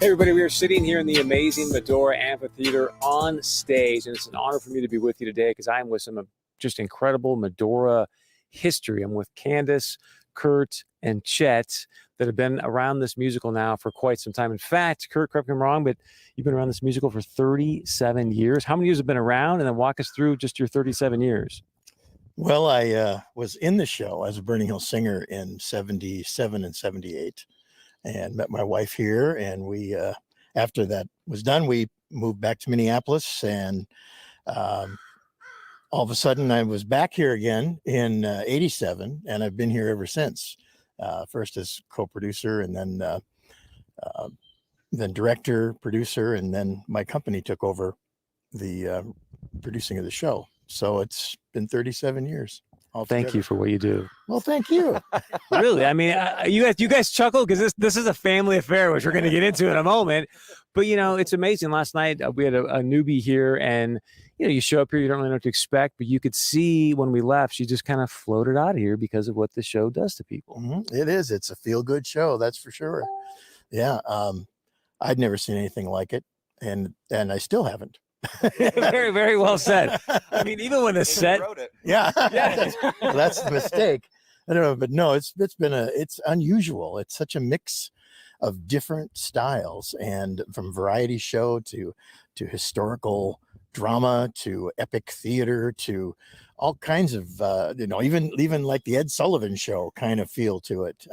Hey everybody, we are sitting here in the amazing Medora Amphitheater on stage, and it's an honor for me to be with you today because I'm with some just incredible Medora history. I'm with Candace, Kurt, and Chet that have been around this musical now for quite some time. In fact, Kurt, correct me if I'm wrong, but you've been around this musical for 37 years. How many years have been around? And then walk us through just your 37 years. Well, I was in the show as a Burning Hill singer in 77 and 78 and met my wife here. And we, after that was done, we moved back to Minneapolis. And all of a sudden I was back here again in 87. And I've been here ever since, first as co-producer and then director, producer, and then my company took over the producing of the show. So it's been 37 years. Altogether. Thank you for what you do. Well, thank you. Really, I mean, you guys chuckle because this is a family affair, which we're going to get into in a moment. But you know, it's amazing. Last night we had a newbie here, and you know, you show up here, you don't really know what to expect, but you could see when we left, she just kind of floated out of here because of what the show does to people. Mm-hmm. It is. It's a feel-good show, that's for sure. Yeah, I'd never seen anything like it, and I still haven't. Very, very well said. I mean, even when the set, yeah, well, that's the mistake. I don't know, but no, it's unusual. It's such a mix of different styles, and from variety show to historical drama to epic theater to all kinds of even like the Ed Sullivan Show kind of feel to it.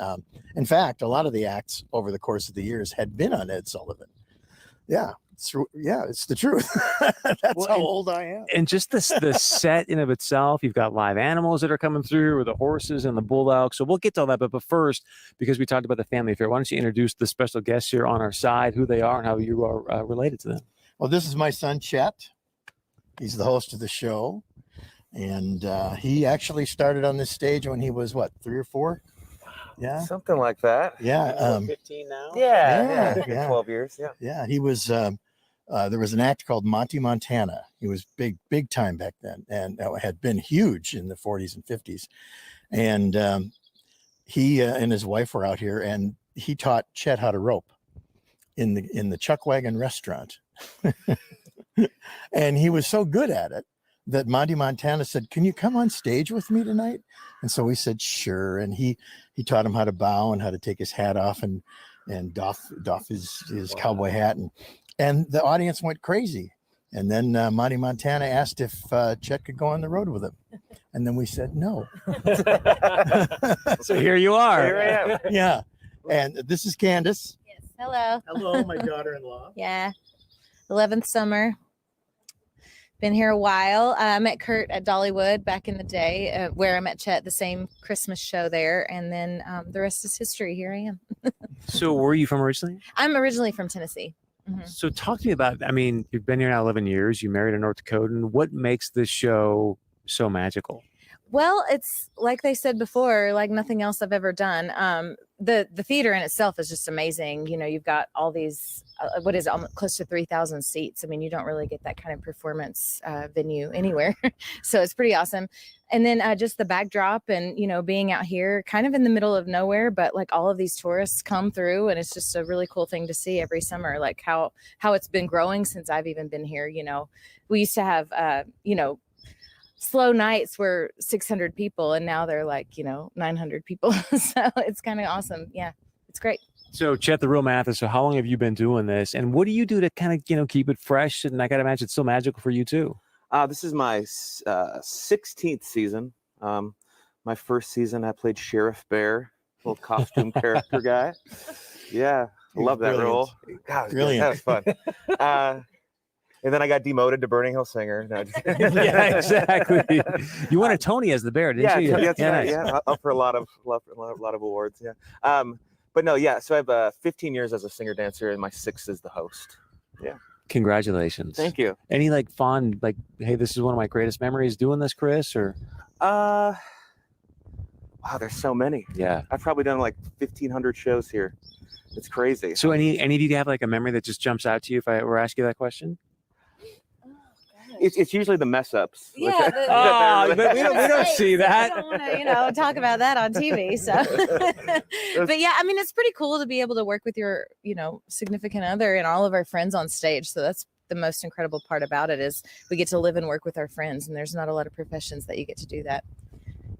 In fact, a lot of the acts over the course of the years had been on Ed Sullivan. Yeah. It's the truth. That's how old I am. And just the set in of itself, you've got live animals that are coming through here with the horses and the bull elk. So we'll get to all that. But first, because we talked about the family affair, why don't you introduce the special guests here on our side, who they are and how you are related to them? Well, this is my son, Chet. He's the host of the show. And he actually started on this stage when he was, 3 or 4? Yeah, something like that. Yeah, 15 now. Yeah, 12 years. Yeah. He was. There was an act called Monty Montana. He was big time back then, and had been huge in the 40s and 50s. And he and his wife were out here, and he taught Chet how to rope in the Chuck Wagon restaurant. And he was so good at it that Monty Montana said, "Can you come on stage with me tonight?" And so we said, "Sure." And he taught him how to bow and how to take his hat off and doff his cowboy hat, and the audience went crazy. And then Monty Montana asked if Chet could go on the road with him, and then we said no. So here you are. Here I am. Yeah, and this is Candace. Yes. Hello. Hello, my daughter-in-law. Yeah. 11th summer. Been here a while. I met Kurt at Dollywood back in the day, where I met Chet, the same Christmas show there. And then the rest is history. Here I am. So where are you from originally? I'm originally from Tennessee. Mm-hmm. So talk to me about, I mean, you've been here now 11 years. You married a North Dakotan. What makes this show so magical? Well, it's like they said before, like nothing else I've ever done. The theater in itself is just amazing. You know, you've got all these, close to 3,000 seats. I mean, you don't really get that kind of performance venue anywhere. So it's pretty awesome. And then just the backdrop and, you know, being out here kind of in the middle of nowhere, but like all of these tourists come through, and it's just a really cool thing to see every summer, like how it's been growing since I've even been here. You know, we used to have, slow nights were 600 people, and now they're like, 900 people. So it's kind of awesome. Yeah, it's great. So Chet, the real Mathis, so how long have you been doing this, and what do you do to kind of, keep it fresh? And I got to imagine it's still magical for you too. This is my 16th season. My first season, I played Sheriff Bear, little costume character guy. Yeah, I love that role. God, Brilliant. That was fun. And then I got demoted to Burning Hill singer. No, Yeah, exactly. You won a Tony as the bear, didn't you? That's right. Yeah, up for a lot of awards. Yeah. But no, yeah. So I have 15 years as a singer dancer, and my 6th as the host. Yeah. Congratulations. Thank you. Any fond, hey, this is one of my greatest memories doing this, Chris? Or wow, there's so many. Yeah. I've probably done 1,500 shows here. It's crazy. So any of you have a memory that just jumps out to you if I were to ask you that question? it's usually the mess ups. Yeah, but we don't see that. I don't want to, talk about that on TV. So, but yeah, I mean, it's pretty cool to be able to work with your, significant other and all of our friends on stage. So that's the most incredible part about it is we get to live and work with our friends, and there's not a lot of professions that you get to do that.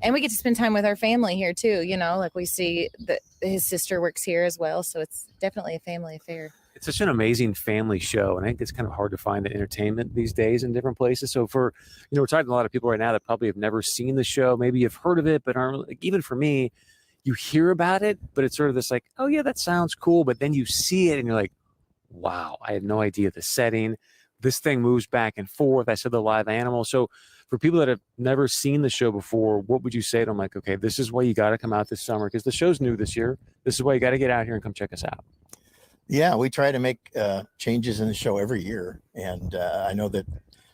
And we get to spend time with our family here too. Like we see that his sister works here as well. So it's definitely a family affair. It's such an amazing family show. And I think it's kind of hard to find the entertainment these days in different places. So we're talking to a lot of people right now that probably have never seen the show. Maybe you've heard of it, but aren't, even for me, you hear about it, but it's sort of this like, oh yeah, that sounds cool. But then you see it and you're like, wow, I had no idea the setting. This thing moves back and forth. I said the live animal. So for people that have never seen the show before, what would you say to them? Like, okay, this is why you got to come out this summer because the show's new this year. This is why you got to get out here and come check us out. Yeah, we try to make changes in the show every year. And I know that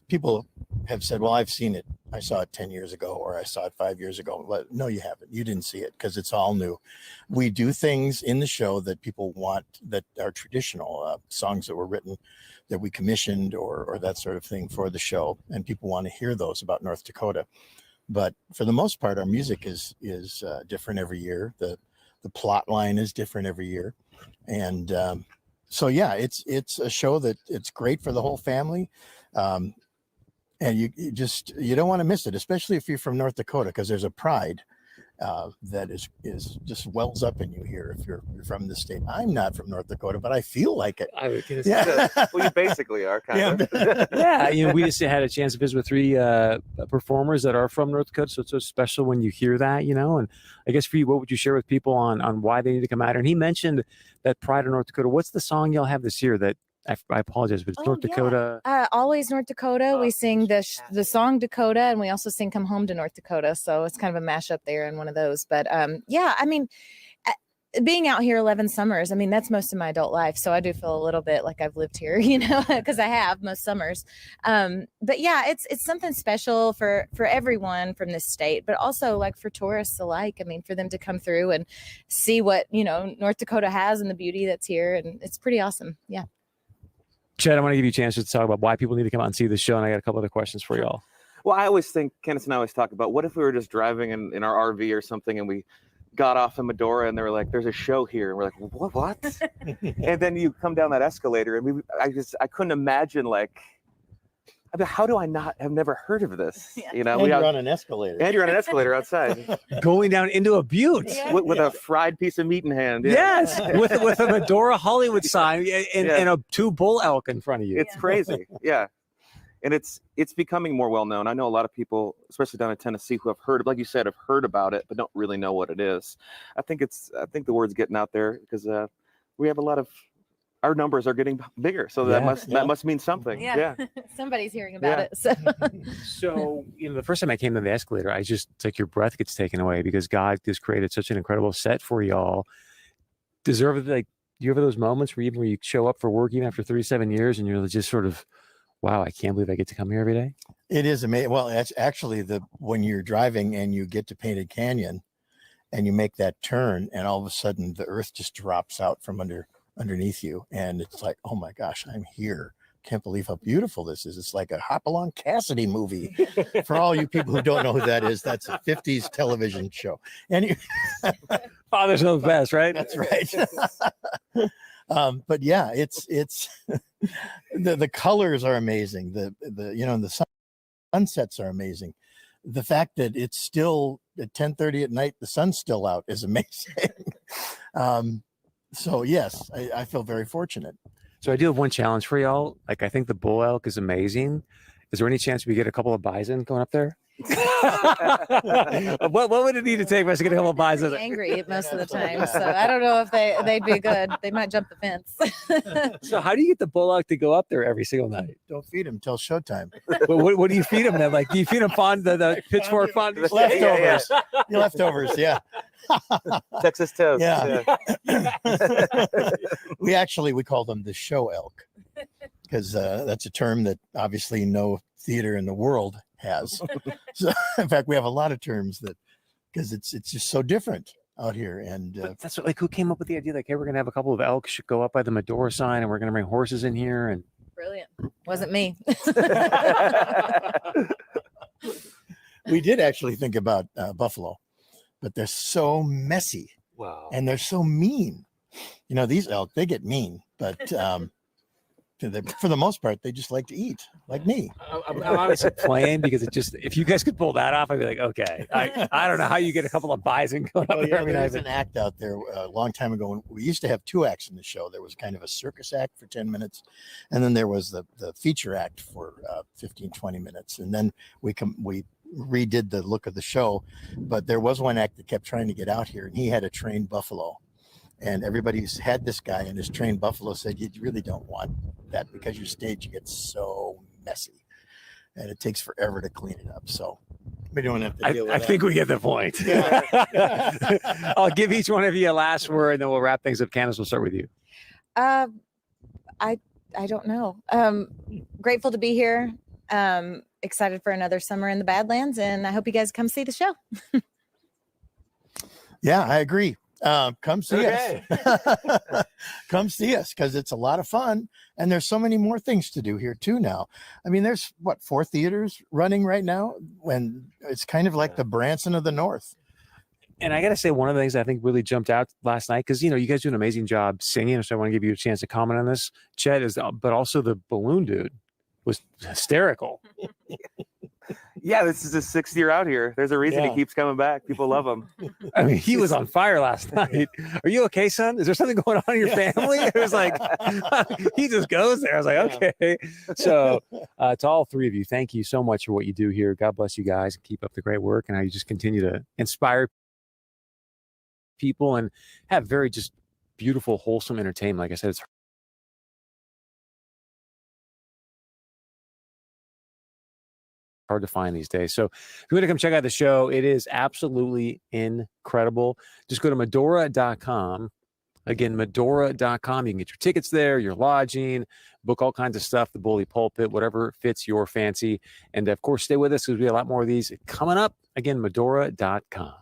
people have said, well, I've seen it. I saw it 10 years ago, or I saw it 5 years ago. But no, you haven't. You didn't see it because it's all new. We do things in the show that people want that are traditional, songs that were written that we commissioned or that sort of thing for the show. And people want to hear those about North Dakota. But for the most part, our music is different every year. The plot line is different every year. And so, yeah, it's a show that it's great for the whole family. And you don't want to miss it, especially if you're from North Dakota, because there's a pride that is just wells up in you here if you're from the state. I'm not from North Dakota, but I feel like it. I would guess. Yeah. Well, you basically are kind of. Yeah, we just had a chance to visit with 3 performers that are from North Dakota, so it's so special when you hear that, And I guess for you, what would you share with people on why they need to come out here? And he mentioned that pride of North Dakota. What's the song y'all have this year that I apologize, but it's North Dakota. Always North Dakota. We sing the song Dakota, and we also sing Come Home to North Dakota. So it's kind of a mashup there in one of those. But yeah, I mean, being out here 11 summers, I mean, that's most of my adult life. So I do feel a little bit like I've lived here, because I have most summers. But yeah, it's something special for everyone from this state, but also like for tourists alike. I mean, for them to come through and see what, North Dakota has and the beauty that's here. And it's pretty awesome. Yeah. Chad, I want to give you a chance to talk about why people need to come out and see the show, and I got a couple other questions for y'all. Well, I always think, Candace and I always talk about, what if we were just driving in our RV or something, and we got off in Medora, and they were like, "There's a show here," and we're like, "What?" And then you come down that escalator, and I couldn't imagine, like, I mean, how do I not have never heard of this? Yeah. And you're on an escalator. And you're on an escalator outside Going down into a butte. Yeah. with a fried piece of meat in hand. Yes, with a Medora Hollywood sign and 2 bull elk in front of you. It's crazy. Yeah. And it's becoming more well known. I know a lot of people, especially down in Tennessee, who have heard, like you said, have heard about it, but don't really know what it is. I think the word's getting out there because we have our numbers are getting bigger, so that must mean something. Yeah. Somebody's hearing about it. So So, the first time I came to the escalator, it's like your breath gets taken away because God just created such an incredible set for y'all. Do you ever those moments where you show up for work even after 37 years and you're just sort of, wow, I can't believe I get to come here every day? It is amazing. Well, it's actually when you're driving and you get to Painted Canyon and you make that turn and all of a sudden the earth just drops out from underneath you. And it's like, oh my gosh, I'm here. Can't believe how beautiful this is. It's like a Hopalong Cassidy movie. For all you people who don't know who that is, that's a 50s television show. And Fathers know the best, right? That's right. But yeah, it's the colors are amazing. The sunsets are amazing. The fact that it's still at 10:30 at night, the sun's still out is amazing. So yes, I feel very fortunate. So I do have one challenge for y'all. Like, I think the bull elk is amazing. Is there any chance we get a couple of bison going up there? What would it need to take for us to get a couple of bison? angry most of the time. So I don't know if they'd be good. They might jump the fence. So how do you get the bull elk to go up there every single night? Don't feed them till showtime. What do you feed them then? Like, do you feed them the pitchfork fondue? Leftovers. Leftovers, yeah. Texas toast. Yeah. We call them the show elk because that's a term that obviously no theater in the world has. So in fact, we have a lot of terms because it's just so different out here. And that's who came up with the idea? Like, hey, we're gonna have a couple of elk should go up by the Medora sign, and we're gonna bring horses in here. And Brilliant. Wasn't me. We did actually think about buffalo, but they're so messy Wow. and they're so mean. You know, these elk, they get mean, but for the most part, they just like to eat, like me. I'm obviously playing because it just, if you guys could pull that off, I'd be like, okay. I don't know how you get a couple of bison going up Oh, there. yeah, I mean, there was an act out there a long time ago. When we used to have 2 acts in the show. There was kind of a circus act for 10 minutes, and then there was the feature act for 15, 20 minutes. And then we redid the look of the show. But there was one act that kept trying to get out here, and he had a trained buffalo. And everybody who's had this guy and his trained buffalo said, you really don't want that because your stage gets so messy and it takes forever to clean it up. So we don't have to deal with I that. think we get the point. I'll give each one of you a last word, and then we'll wrap things up. Candace, we'll start with you. I don't know. Grateful to be here. Excited for another summer in the Badlands, and I hope you guys come see the show. Yeah, I agree. Come see us. Come see us because it's a lot of fun. And there's so many more things to do here too now. I mean, there's 4 theaters running right now, when it's kind of like the Branson of the North. And I got to say, one of the things I think really jumped out last night, because, you know, you guys do an amazing job singing. So I want to give you a chance to comment on this, Chet, but also the balloon dude was hysterical. Yeah, this is his 6th year out here. There's a reason he keeps coming back. People love him. I mean, he was on fire last night. Are you okay, son? Is there something going on in your family? It was like, he just goes there. I was like, okay. So to all 3 of you, thank you so much for what you do here. God bless you guys, and keep up the great work, and how you just continue to inspire people and have very just beautiful, wholesome entertainment. Like I said, it's hard to find these days. So if you want to come check out the show, it is absolutely incredible. Just go to Medora.com. Again, Medora.com. You can get your tickets there, your lodging, book all kinds of stuff, the Bully Pulpit, whatever fits your fancy. And of course, stay with us because we have a lot more of these coming up. Again, Medora.com.